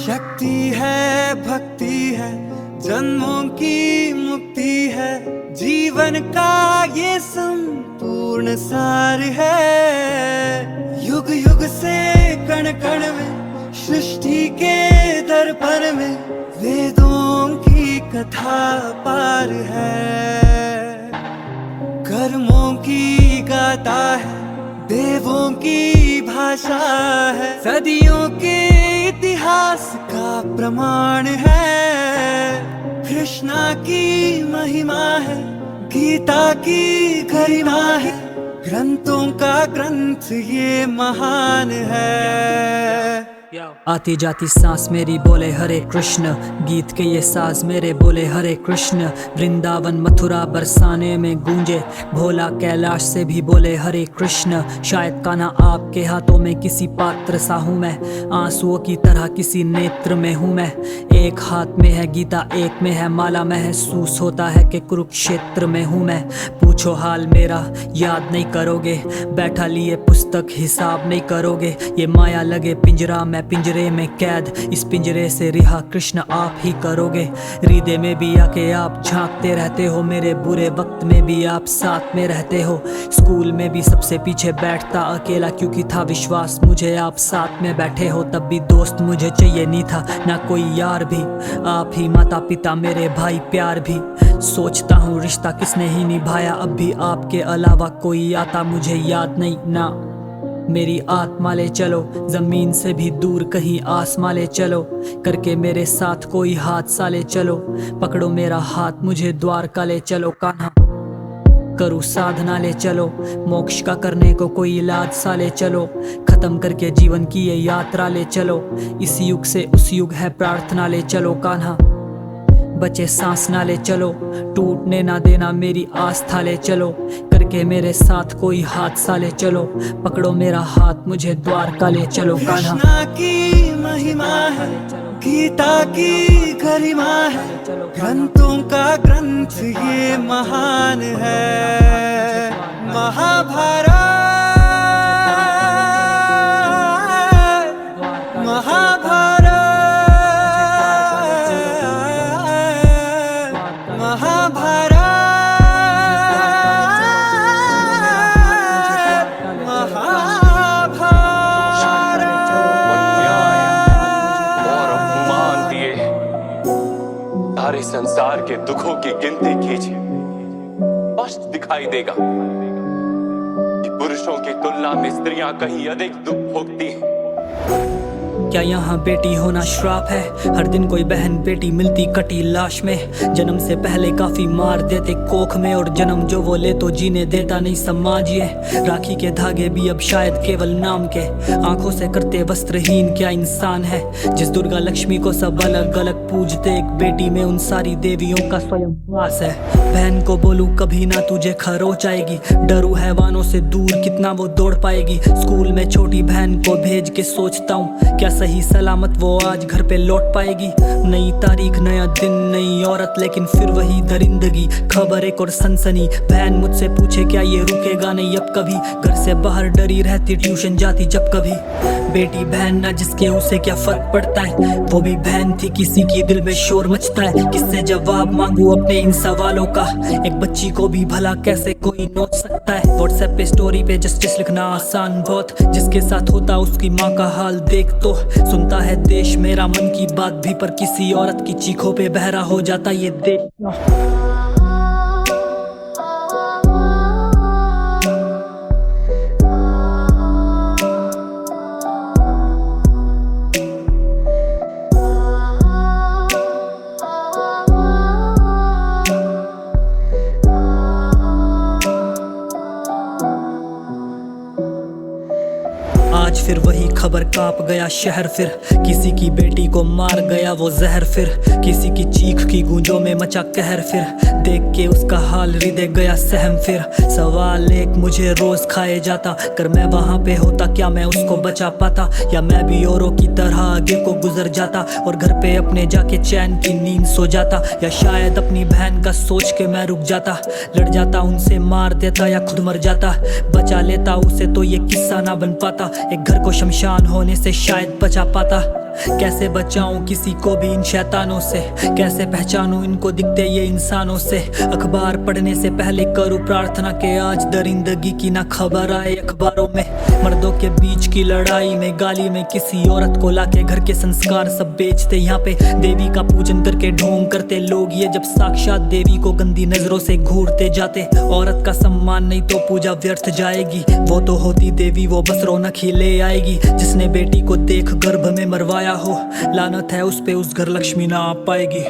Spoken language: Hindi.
शक्ति है, भक्ति है, जन्मों की मुक्ति है, जीवन का ये संपूर्ण सार है। युग युग से कण कण में, सृष्टि के दर्पण में, वेदों की कथा पार है। कर्मों की गाथा है, देवों की भाषा है, सदियों के इतिहास का प्रमाण है। कृष्णा की महिमा है, गीता की गरिमा है, ग्रंथों का ग्रंथ ये महान है। आती जाती सांस मेरी बोले हरे कृष्ण, गीत के ये साज मेरे बोले हरे कृष्ण। वृंदावन मथुरा बरसाने में गूंजे, भोला कैलाश से भी बोले हरे कृष्ण। शायद कान्हा आपके हाथों में किसी पात्र सा हूँ मैं, आंसुओं की तरह किसी नेत्र में हूँ मैं। एक हाथ में है गीता, एक में है माला, महसूस होता है कि कुरुक्षेत्र में हूँ मैं। पूछो हाल मेरा, याद नहीं करोगे, बैठा लिए पुस्तक हिसाब नहीं करोगे। ये माया लगे पिंजरा, मैं पिंजरे में कैद, इस पिंजरे से रिहा कृष्ण आप ही करोगे। हृदय में भी आके आप झांकते रहते हो, मेरे बुरे वक्त में भी आप साथ में रहते हो। स्कूल में भी सबसे पीछे बैठता अकेला, क्योंकि था विश्वास मुझे आप साथ में बैठे हो। तब भी दोस्त मुझे चाहिए नहीं था, ना कोई यार भी, आप ही माता पिता मेरे भाई प्यार भी। सोचता हूँ रिश्ता किसने ही निभाया, अब भी आपके अलावा कोई आता मुझे याद नहीं ना। मेरी आत्मा ले चलो, जमीन से भी दूर कहीं आसमां ले चलो, करके मेरे साथ कोई हादसा ले चलो। पकड़ो मेरा हाथ, मुझे द्वारका ले चलो। कान्हा करूँ साधना ले चलो, मोक्ष का करने को कोई इलाज सा ले चलो। खत्म करके जीवन की ये यात्रा ले चलो, इस युग से उस युग है प्रार्थना ले चलो। कान्हा बचे सांस ना ले चलो, टूटने ना देना मेरी आस्था ले चलो, करके मेरे साथ कोई हादसा ले चलो। पकड़ो मेरा हाथ, मुझे द्वारका ले चलो। कान्हा कृष्णा की महिमा है, गीता की गरिमा है, ग्रंथों का ग्रंथ ये महान है। महाभारत सारे संसार के दुखों की गिनती कीजिए, स्पष्ट दिखाई देगा कि पुरुषों की तुलना में स्त्रियां कहीं अधिक दुख भोगती हैं। क्या यहाँ बेटी होना श्राप है? हर दिन कोई बहन बेटी मिलती कटी लाश में। जन्म से पहले काफी मार देते कोख में, और जन्म जो वो ले तो जीने देता नहीं समाज ये। राखी के धागे भी अब शायद केवल नाम के, आंखों से करते वस्त्रहीन क्या इंसान है। जिस दुर्गा लक्ष्मी को सब अलग अलग पूजते, एक बेटी में उन सारी देवियों का स्वयं वास है। बहन को बोलूं कभी ना तुझे खरोच आएगी, डरू हैवानों से दूर कितना वो दौड़ पाएगी। स्कूल में छोटी बहन को भेज के सोचता हूँ, क्या सही सलामत वो आज घर पे लौट पाएगी। नई तारीख, नया दिन, नई औरत, लेकिन फिर वही दरिंदगी। खबर एक और सनसनी, बहन मुझसे पूछे क्या ये रुकेगा नहीं अब कभी। घर से बाहर डरी रहती, ट्यूशन जाती जब कभी। बेटी बहन ना जिसके उसे क्या फर्क पड़ता है, वो भी बहन थी किसी की दिल में शोर मचता है। किससे जवाब मांगू अपने इन सवालों का, एक बच्ची को भी भला कैसे कोई नोच सकता है। व्हाट्सएप पे स्टोरी पे जस्टिस लिखना आसान बहुत, जिसके साथ होता उसकी माँ का हाल देख तो। सुनता है देश मेरा मन की बात भी, पर किसी औरत की चीखों पे बहरा हो जाता ये देश। आज फिर वही खबर कांप गया शहर, फिर किसी की बेटी को मार गया वो जहर। फिर किसी की चीख की गूंजों में मचा कहर, फिर देख के उसका हाल हृदय गया सहम। फिर सवाल एक मुझे रोज खाए जाता, कर मैं वहां पे होता क्या मैं उसको बचा पाता, या मैं भी औरों की तरह आगे को गुजर जाता और घर पे अपने जाके चैन की नींद सो जाता। या शायद अपनी बहन का सोच के मैं रुक जाता, लड़ जाता उनसे, मार देता या खुद मर जाता। बचा लेता उसे तो ये किस्सा ना बन पाता, एक घर को शमशान होने से शायद बचा पाता। कैसे बचाऊं किसी को भी इन शैतानों से, कैसे पहचानूं इनको दिखते ये इंसानों से। अखबार पढ़ने से पहले करूं प्रार्थना के आज दरिंदगी की ना खबर आए अखबारों में। मर्दों के बीच की लड़ाई में, गाली में किसी औरत को लाके घर के संस्कार सब बेचते। यहाँ पे देवी का पूजन करके ढोंग करते लोग ये, जब साक्षात देवी को गंदी नजरों से घूरते जाते। औरत का सम्मान नहीं तो पूजा व्यर्थ जाएगी, वो तो होती देवी वो बस रौनक ही ले आएगी। जिसने बेटी को देख गर्भ में मरवाया हो, लानत है उस पे उस घर लक्ष्मी ना आ पाएगी।